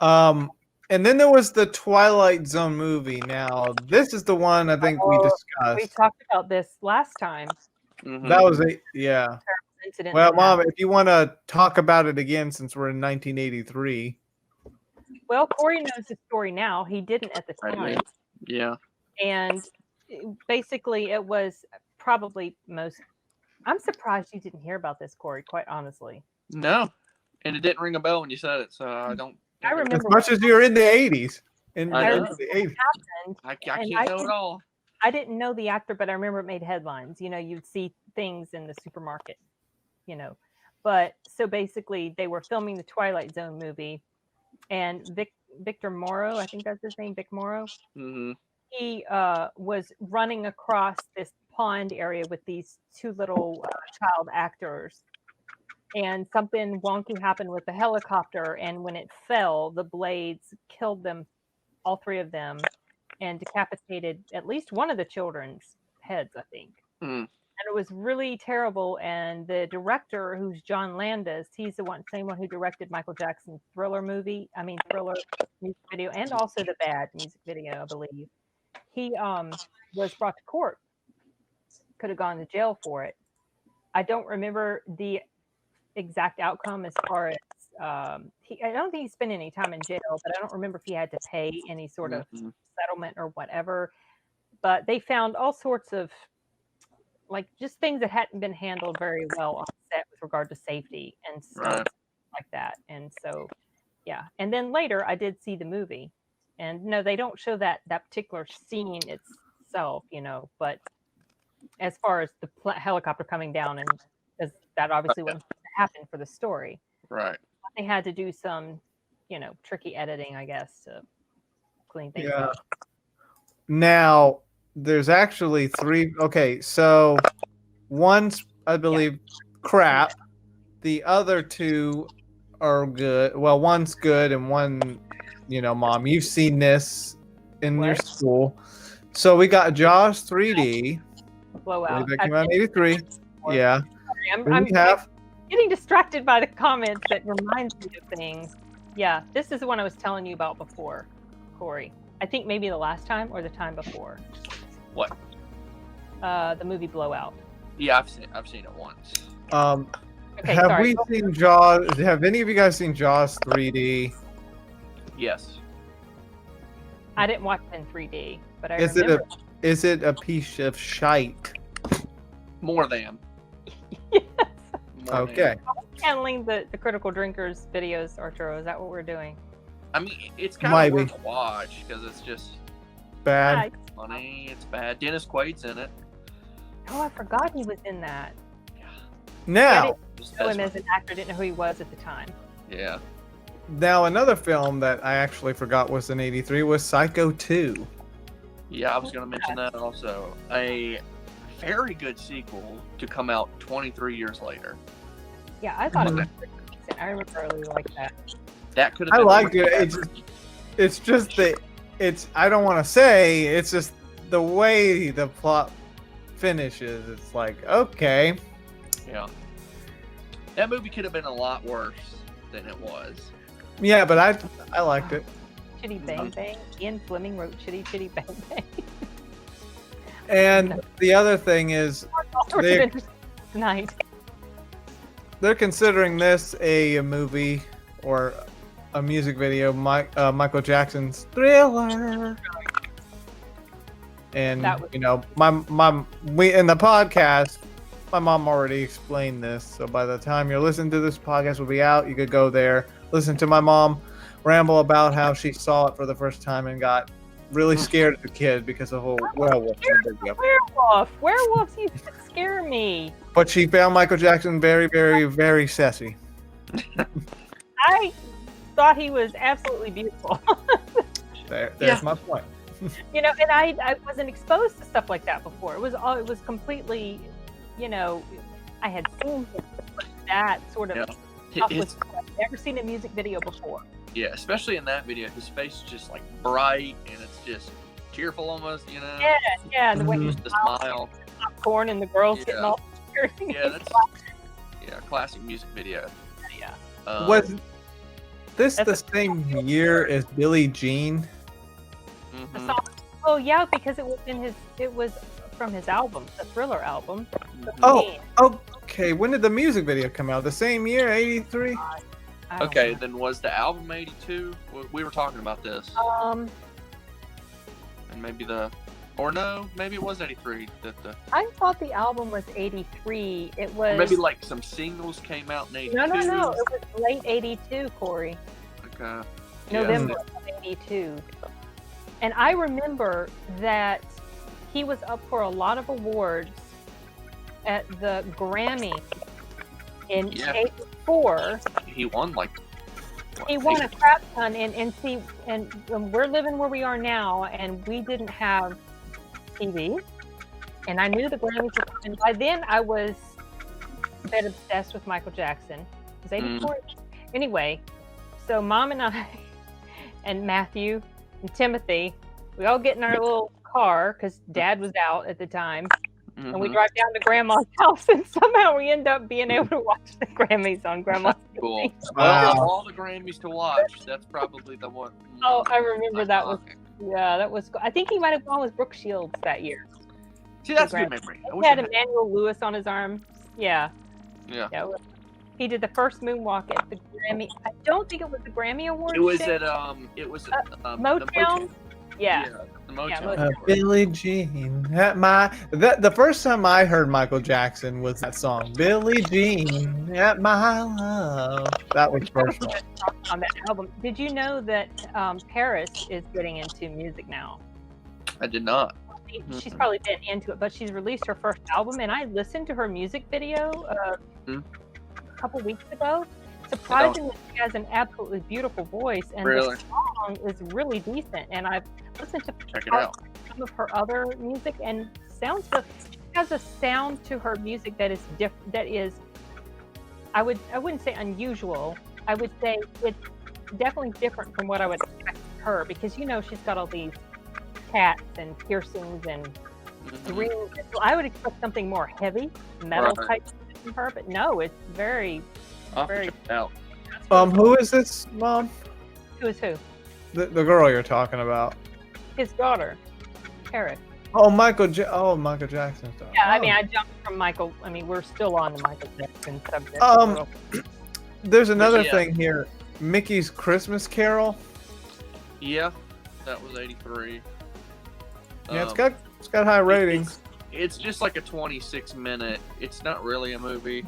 And then there was the Twilight Zone movie. Now, this is the one I think we We discussed. talked about this last time. That was yeah. Incident Well, that Mom, happened. if you want to talk about it again, since we're in 1983. Well, Corey knows the story now. He didn't at the time. Yeah. And basically, it was probably most. I'm surprised you didn't hear about this, Corey. Quite honestly. No, and it didn't ring a bell when you said it, so I don't. I remember As much as you're in the 80s. I know. The 80s. Happened, I can't know it all. I didn't know the actor, but I remember it made headlines. You know, you'd see things in the supermarket. You know, but so basically, they were filming the Twilight Zone movie, and Victor Morrow, I think that's his name, Vic Morrow. He was running across this pond area with these two little child actors, and something wonky happened with the helicopter, and when it fell, the blades killed them, all three of them, and decapitated at least one of the children's heads, I think. And it was really terrible. And the director, who's John Landis, he's the same one who directed Michael Jackson's Thriller music video, and also the Bad music video, I believe. He was brought to court, could have gone to jail for it. I don't remember the exact outcome as far as I don't think he spent any time in jail, but I don't remember if he had to pay any sort of settlement or whatever. But they found all sorts of like just things that hadn't been handled very well on set with regard to safety and stuff like that. And so, yeah. And then later I did see the movie, and no, they don't show that particular scene itself, you know, but as far as the helicopter coming down, and that obviously wasn't supposed to happen for the story. Right. They had to do some, you know, tricky editing, I guess, to clean things up. Now, there's actually three. Okay, so one's, I believe, crap. The other two are good. Well, one's good, and one, you know, Mom, you've seen this in your school. So we got Jaws 3D. Blowout. That came out in 83. Yeah. I'm getting distracted by the comments that reminds me of things. Yeah, this is the one I was telling you about before, Corey. I think maybe the last time or the time before. What? The movie Blowout. Yeah, I've seen it once. Okay, have we seen Jaws? Have any of you guys seen Jaws 3D? Yes. I didn't watch it in 3D, but I is remember. Is it a piece of shite? More than. Yes. Okay. Handling the critical drinkers videos, Arturo. Is that what we're doing? I mean, it's kind of worth to watch because it's just bad. It's funny. It's bad. Dennis Quaid's in it. Oh, I forgot he was in that. Yeah. Now, I didn't know him as an actor. Didn't know who he was at the time. Yeah. Now, another film that I actually forgot was in '83 was Psycho 2. Yeah, I was going to mention that also. A very good sequel to come out 23 years later. Yeah, I thought it was pretty decent. I remember I really liked that. That could have been. I liked it. It's just that I don't want to say. It's just the way the plot finishes. It's like, okay. Yeah. That movie could have been a lot worse than it was. Yeah, but I liked it. Chitty Bang Bang. Ian Fleming wrote Chitty Chitty Bang Bang. And the other thing is, they're considering this a movie or a music video. Michael Jackson's Thriller. And you know, we in the podcast, my mom already explained this. So by the time you're listening to this podcast will be out, you could go there, listen to my mom ramble about how she saw it for the first time and got really scared as a kid because of the whole werewolf. Werewolves used to scare me. But she found Michael Jackson very, very, very sassy. I thought he was absolutely beautiful. There's my point. You know, and I wasn't exposed to stuff like that before. It was completely, you know, I had seen that sort of stuff. I've never seen a music video before. Yeah, especially in that video, his face is just like bright and it's just cheerful almost, you know. Yeah, and the way the smile, popcorn, and the girls getting all. Yeah, that's classic music video. Yeah. this That's the same year as Billie Jean? The Mhm. song. Oh yeah, because it was in his. It was from his album, the Thriller album. Oh, okay. When did the music video come out? The same year, 83? I don't Okay, know. then was the album 82? We were talking about this. Um, And maybe or no, maybe it was 83. I thought the album was 83. It was. Maybe like some singles came out in 82. No. It was late 82, Corey. Okay. November of 82. And I remember that he was up for a lot of awards at the Grammy in Yeah. 84. He won like. what, He won a 80? crap ton, and we're living where we are now, and we didn't have TV. And I knew the Grammys were coming. By then, I was a bit obsessed with Michael Jackson. It was 84. Anyway, so Mom and I and Matthew and Timothy, we all get in our little car because Dad was out at the time, and we Mhm. drive down to Grandma's house, and somehow we end up being able to watch the Grammys on Grandma's Cool. TV. Well, of Wow. all the Grammys to watch, that's probably the one. Oh, I remember that was. iconic. Yeah, that was. I think he might have gone with Brooke Shields that year. See, that's a the good memory. I He wish I had had. Emmanuel Lewis on his arm. Yeah, Yeah. yeah. He did the first moonwalk at the Grammy. I don't think it was the Grammy Awards. It was thing. at It was at the Motown. Yeah. the Motown. Motown. Billie Jean. The first time I heard Michael Jackson was that song, Billie Jean at my love. That was the first one. On that album. Did you know that Paris is getting into music now? I did not. She's probably been into it, but she's released her first album, and I listened to her music video a couple weeks ago. Surprisingly, she has an absolutely beautiful voice, and Really? the song is really decent. And I've listened to Check it out. some of her other music, and she has a sound to her music that is different. That is, I wouldn't say unusual. I would say it's definitely different from what I would expect from her, because she's got all these cats and piercings and Mhm. rings. So I would expect something more heavy, metal Right. type from her, but no, it's very. I'll have to Very- check it out. Who is this, Mom? Who is who? The girl you're talking about. His daughter, Paris. Oh, Michael Jackson. Stuff. Yeah, I mean, Oh. I jumped from Michael. I mean, we're still on the Michael Jackson subject. There's another yeah. thing here. Mickey's Christmas Carol. Yeah, that was 83. Yeah, it's got high ratings. It's just like a 26-minute. It's not really a movie,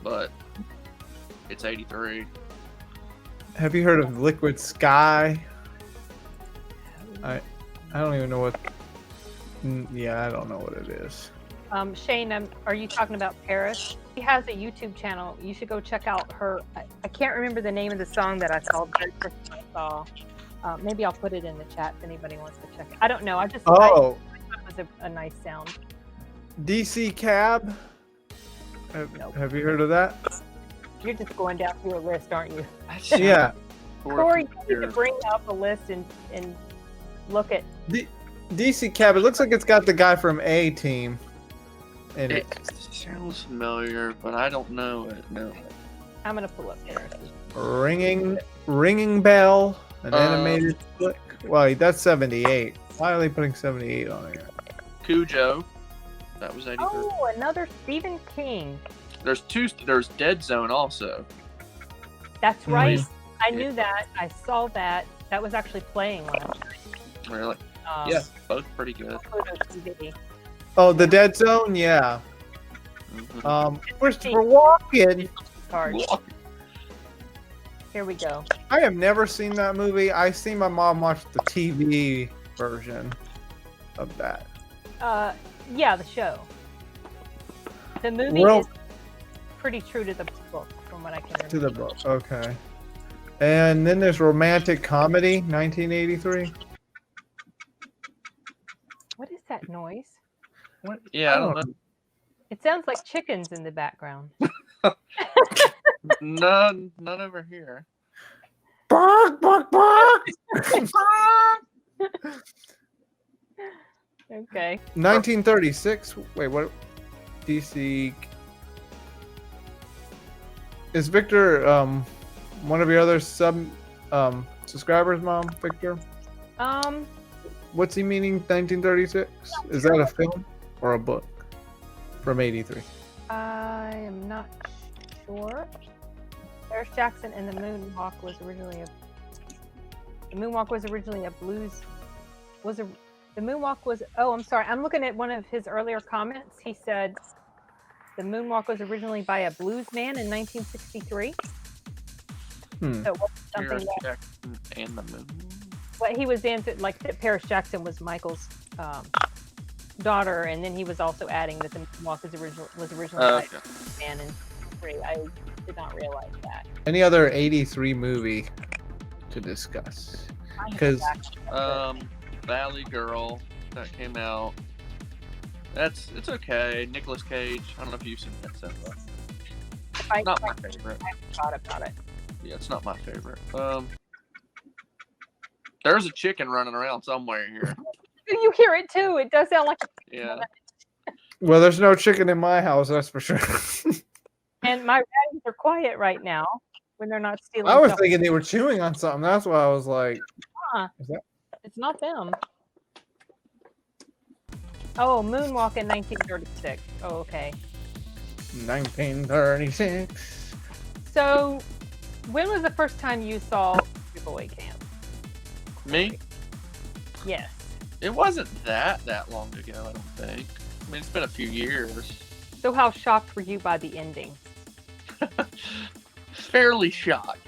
but it's 83. Have you heard of Liquid Sky? I don't even know what. Yeah, I don't know what it is. Shane, are you talking about Paris? She has a YouTube channel. You should go check out her. I can't remember the name of the song that I saw. The very first time I saw. Maybe I'll put it in the chat if anybody wants to check it. I don't know. I thought it was a nice sound. DC Cab. Nope. Have you heard of that? You're just going down through a list, aren't you? Yeah. Corey, you need to bring up a list and look at. DC Cab. It looks like it's got the guy from A Team in It it. sounds familiar, but I don't know it. No. I'm gonna pull up Paris. Ringing Bell. An animated flick. Well, that's 78. Why are they putting 78 on here? Cujo. That was 83. Oh, another Stephen King. There's Dead Zone also. That's right. Mhm. I knew that. I saw that. That was actually playing last night. Really? Yeah, both pretty good. Pluto TV. Oh, the Dead Zone. Yeah. Mhm. Christopher Walken. Card. Here we go. I have never seen that movie. I seen my mom watch the TV version of that. Yeah, the show. The movie Well- is pretty true to the book, from what I can remember. To the book. Okay. And then there's romantic comedy, 1983. What is that noise? What? Yeah, I don't know. It sounds like chickens in the background. None over here. Bark, bark, bark. Okay. 1936. Wait, what? DC. Is Victor one of your other subscribers, Mom, Victor? What's he meaning? 1936? Is that a film or a book from '83? I am not sure. Paris Jackson and the Moonwalk was originally a blues. The Moonwalk was. Oh, I'm sorry. I'm looking at one of his earlier comments. He said the Moonwalk was originally by a blues man in 1963. So it wasn't something Paris that Jackson and the Moon. what he was into, like that Paris Jackson was Michael's daughter, and then he was also adding that the Moonwalk was originally by a man in 63. I did not realize that. Any other '83 movie to discuss? Because Valley Girl that came out. It's okay. Nicolas Cage. I don't know if you've seen that stuff. Not my favorite. I thought about it. Yeah, it's not my favorite. There's a chicken running around somewhere here. You hear it too. It does sound like. Yeah. well, there's no chicken in my house, that's for sure. And my ratties are quiet right now when they're not stealing. I was stuff. thinking they were chewing on something. That's why I was like, is that? It's not them. Oh, Moonwalk in 1936. Oh, okay. 1936. So, when was the first time you saw Sleepaway Camp? Me? Yes. It wasn't that long ago, I don't think. I mean, it's been a few years. So, how shocked were you by the ending? Fairly shocked.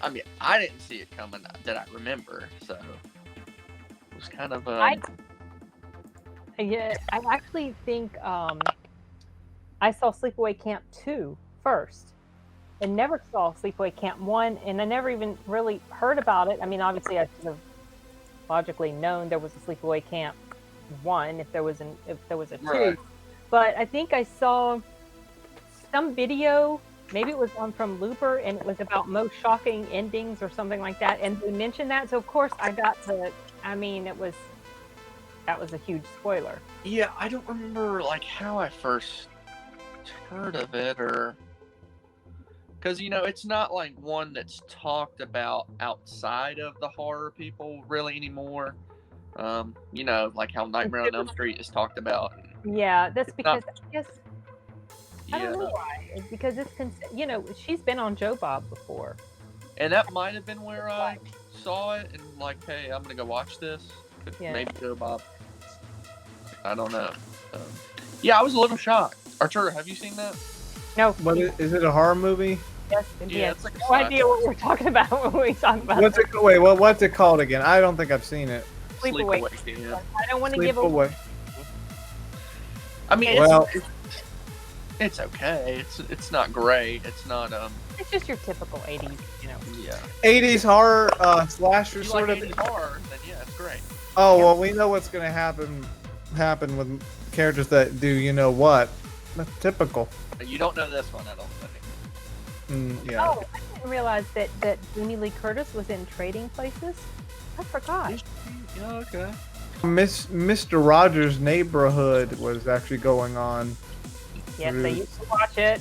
I mean, I didn't see it coming that I remember, so it was kind of. I actually think I saw Sleepaway Camp 2 first, and never saw Sleepaway Camp 1, and I never even really heard about it. I mean, obviously, I should have logically known there was a Sleepaway Camp 1 if there was a 2. Right. But I think I saw some video. Maybe it was one from Looper, and it was about most shocking endings or something like that. And they mentioned that, so of course I got to. I mean, that was a huge spoiler. Yeah, I don't remember like how I first heard of it, or because it's not like one that's talked about outside of the horror people really anymore. Like how Nightmare on Elm Street is talked about. Yeah, that's because I guess. Yeah. I don't know why. It's because she's been on Joe Bob before. And that might have been where I saw it and like, hey, I'm gonna go watch this. Yeah. Maybe Joe Bob. I don't know. Yeah, I was a little shocked. Arturo, have you seen that? No. What is it? A horror movie? Yes. Yeah, it's like no idea what we're talking about when we talk about What's it? Wait, what's it called again? I don't think I've seen it. Sleepaway. Yeah. I don't want to give away. Sleepaway. I mean, Well, it's okay. It's not great. It's not It's just your typical 80s, Yeah. 80s horror slasher If you sort like of. 80s horror, then yeah, it's great. Oh well, we know what's gonna happen with characters that do what. That's typical. You don't know this one, I don't think. Yeah. Oh, I didn't realize that Jamie Lee Curtis was in Trading Places. I forgot. Yeah, okay. Mr. Rogers' Neighborhood was actually going on. Yes, I used to watch it.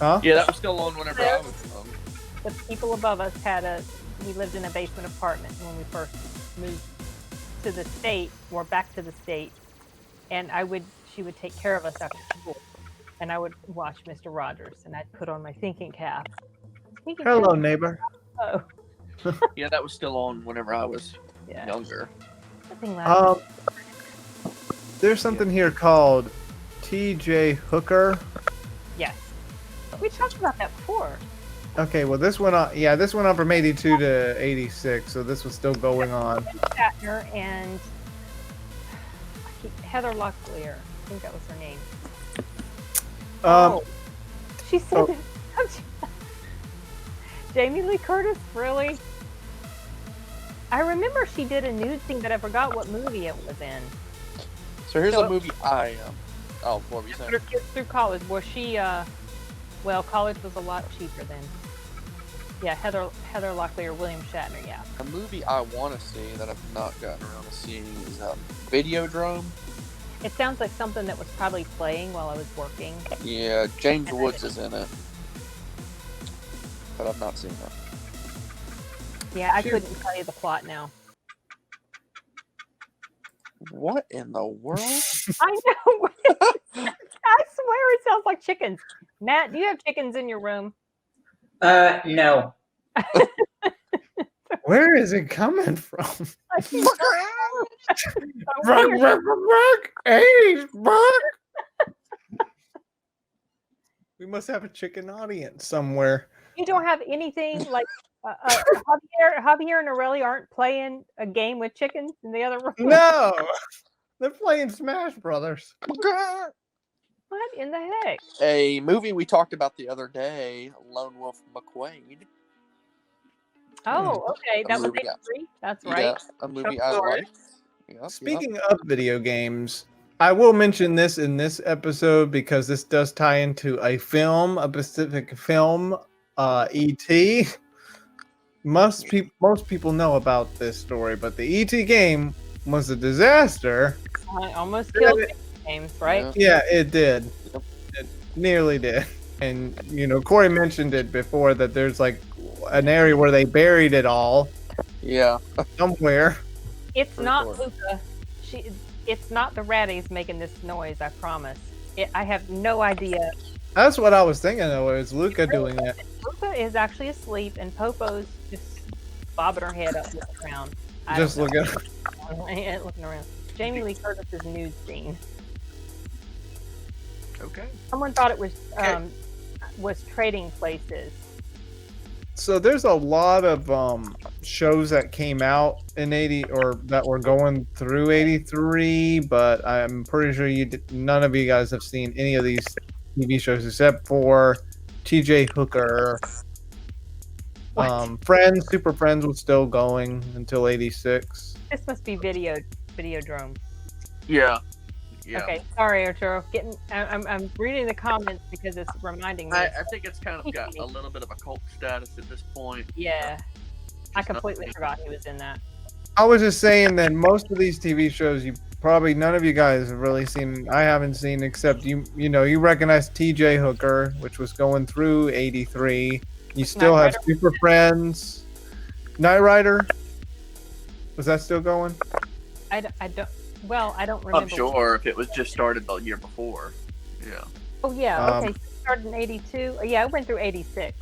Huh? Yeah, that was still on whenever I was young. The people above us we lived in a basement apartment when we first moved to the state, or back to the state, and she would take care of us after school, and I would watch Mr. Rogers, and I'd put on my thinking cap. Hello, neighbor. Oh. Yeah, that was still on whenever I was younger. Nothing loud. There's something here called T.J. Hooker. Yes. We talked about that before. Okay, well this went on. Yeah, this went on from '82 to '86, so this was still going on. Shatner and Heather Locklear. I think that was her name. She said that. Jamie Lee Curtis, really? I remember she did a nude thing, but I forgot what movie it was in. So here's a movie I what were you saying? Her kids through college. Was she? College was a lot cheaper then. Yeah, Heather Locklear, William Shatner. Yeah. A movie I want to see that I've not gotten around to seeing is Videodrome. It sounds like something that was probably playing while I was working. Yeah, James Woods is in it. but I've not seen that. Yeah, I couldn't tell you the plot now. What in the world? I know. I swear it sounds like chickens. Matt, do you have chickens in your room? No. Where is it coming from? I keep Bark, bark, bark, bark. Hey, bark. We must have a chicken audience somewhere. You don't have anything like Javier and Aurelia aren't playing a game with chickens in the other room? No, they're playing Smash Brothers. What in the heck? A movie we talked about the other day, Lone Wolf McQuade. Oh, okay. That was movie, yeah. 83? That's right. Yeah, a movie I liked. Yep, Speaking of video games, I will mention this in this episode because this does tie into a film, a specific film, E.T. Most people know about this story, but the E.T. game was a disaster. I almost killed games, right? Yeah, it did. Yep. It nearly did. And, Corey mentioned it before that there's like an area where they buried it all. Yeah. Somewhere. It's For not sure. Luca. It's not the ratties making this noise, I promise. I have no idea. That's what I was thinking, though. It was Luca doing it. Luca is actually asleep, and Popo's just bobbing her head up, looking around. Just looking. Looking around. Jamie Lee Curtis's nude scene. Okay. Someone thought it was Trading Places. So there's a lot of shows that came out in 80 or that were going through 83, but I'm pretty sure none of you guys have seen any of these TV shows except for TJ Hooker. Friends, Super Friends was still going until 86. This must be Videodrome. Yeah. Yeah. Okay, sorry, Arturo. I'm reading the comments because it's reminding me. I think it's kind of got a little bit of a cult status at this point. Yeah, I completely forgot he was in that. I was just saying that most of these TV shows, none of you guys have really seen. I haven't seen except you recognize TJ Hooker, which was going through 83. You still have Super Friends, Knight Rider. Was that still going? I don't. Well, I don't remember. I'm sure if it was just started the year before. Yeah. Oh yeah. Okay. So it started in 82. Yeah, it went through 86.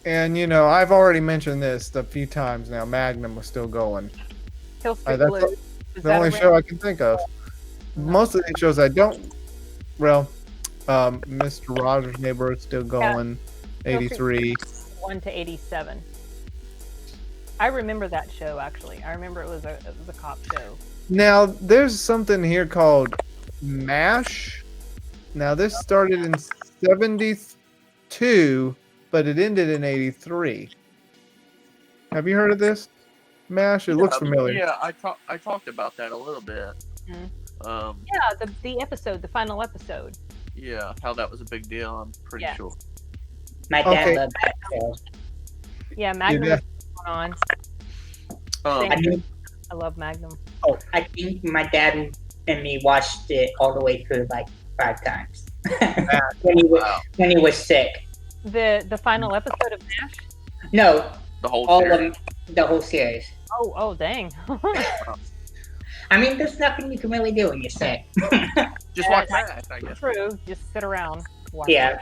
And I've already mentioned this a few times now. Magnum was still going. Hill Street That's Blues. the only show I can think of. Most of these shows I don't. Well, Mr. Rogers' Neighborhood still going. 83. 1 to 87. I remember that show actually. I remember it was a cop show. Now there's something here called MASH. Now this started in 72, but it ended in 83. Have you heard of this? MASH? It looks familiar. Yeah, I talked about that a little bit. Mm-hmm. The episode, the final episode. Yeah, how that was a big deal. I'm pretty sure. My dad loved that show. Yeah, Magnum was going on. I love Magnum. Oh, I think my dad and me watched it all the way through like 5 times when he was sick. The final episode of MASH? No, the whole series. The whole series. Oh, dang. I mean, there's nothing you can really do when you're sick. Just watch MASH, I guess. True. Just sit around. Yeah.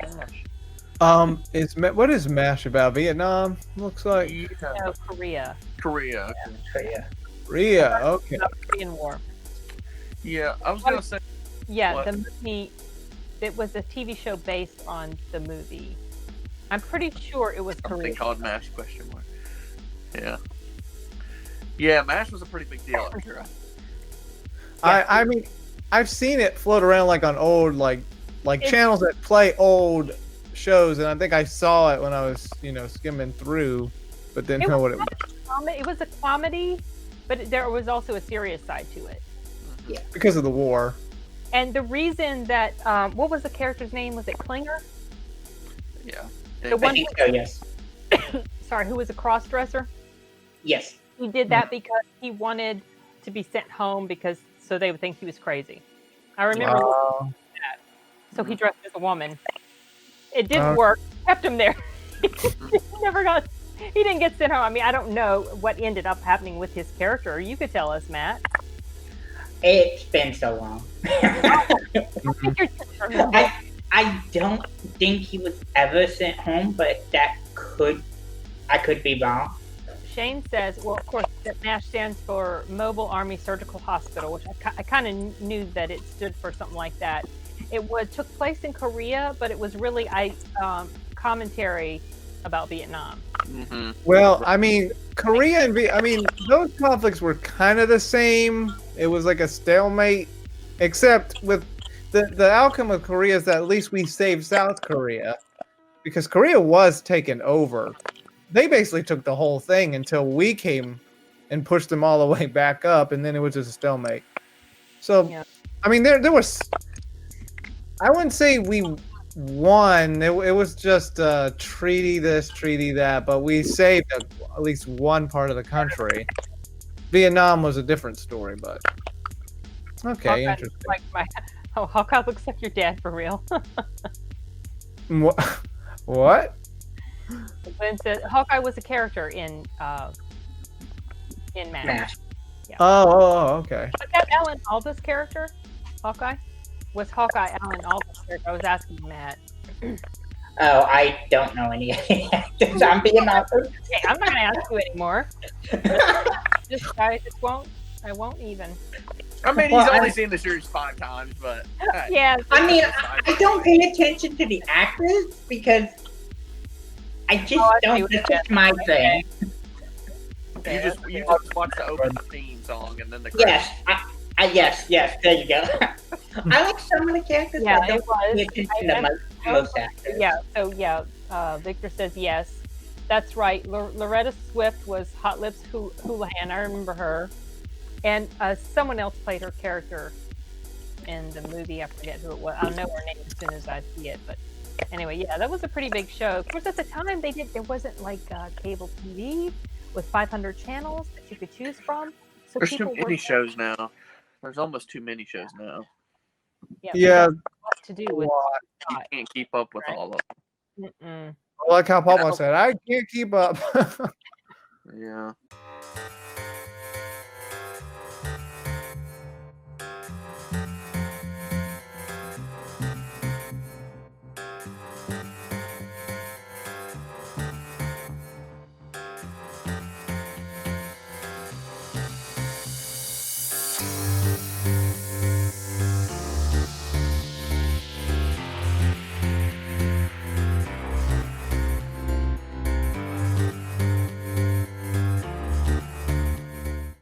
What is MASH about? Vietnam? Looks like. No, Korea. Korea. Korea. Okay. Korean War. Yeah, I was gonna say. Yeah, what? the movie. It was a TV show based on the movie. I'm pretty sure it was Something Korea. called MASH ? Yeah. Yeah, MASH was a pretty big deal. I'm sure. I mean, I've seen it float around like on old like channels that play old shows, and I think I saw it when I was skimming through, but didn't know what it was. It was a comedy, but there was also a serious side to it. Yeah. Because of the war. And the reason that what was the character's name? Was it Klinger? Yeah. The one I think so, yes. Sorry, who was a cross-dresser? Yes. He did that because he wanted to be sent home so they would think he was crazy. I remember that. So he dressed as a woman. It didn't work. Kept him there. He didn't get sent home. I mean, I don't know what ended up happening with his character. You could tell us, Matt. It's been so long. I don't think he was ever sent home, but I could be wrong. Shane says, well, of course, that MASH stands for Mobile Army Surgical Hospital, which I kind of knew that it stood for something like that. It took place in Korea, but it was really commentary about Vietnam. Mm-hmm. Well, I mean, Korea and those conflicts were kind of the same. It was like a stalemate, except with the outcome of Korea is that at least we saved South Korea, because Korea was taken over. They basically took the whole thing until we came and pushed them all the way back up, and then it was just a stalemate. So, yeah. I mean, there was. I wouldn't say we won. It was just treaty this, treaty that, but we saved at least one part of the country. Vietnam was a different story, but okay, Hawkeye interesting. Hawkeye looks like your dad for real. What? Glenn said Hawkeye was a character in MASH. Yeah. Oh, okay. Was that Alan Alda's character? Hawkeye? Was Hawkeye Alan Alda's character? I was asking Matt. Oh, I don't know any actors. I'm being honest. Okay, I'm not going to ask you anymore. I won't even. I mean, he's only seen the series 5 times, but yeah. I mean, I don't pay attention to the actors because I just don't. That's just my thing. You just watch the opening theme song and then the credits. Yes. Yes. There you go. I like some of the characters. Yeah, I don't pay attention to most actors. Yeah. So Victor says yes. That's right. Loretta Swift was Hot Lips Houlihan. I remember her. And someone else played her character in the movie. I forget who it was. I'll know her name as soon as I see it. But anyway, yeah, that was a pretty big show. Of course, at the time there wasn't like cable TV with 500 channels that you could choose from. So there's too many shows now. There's almost too many shows now. Yeah. What to do with you can't keep up with all of them. Like how Papa said, I can't keep up. Yeah.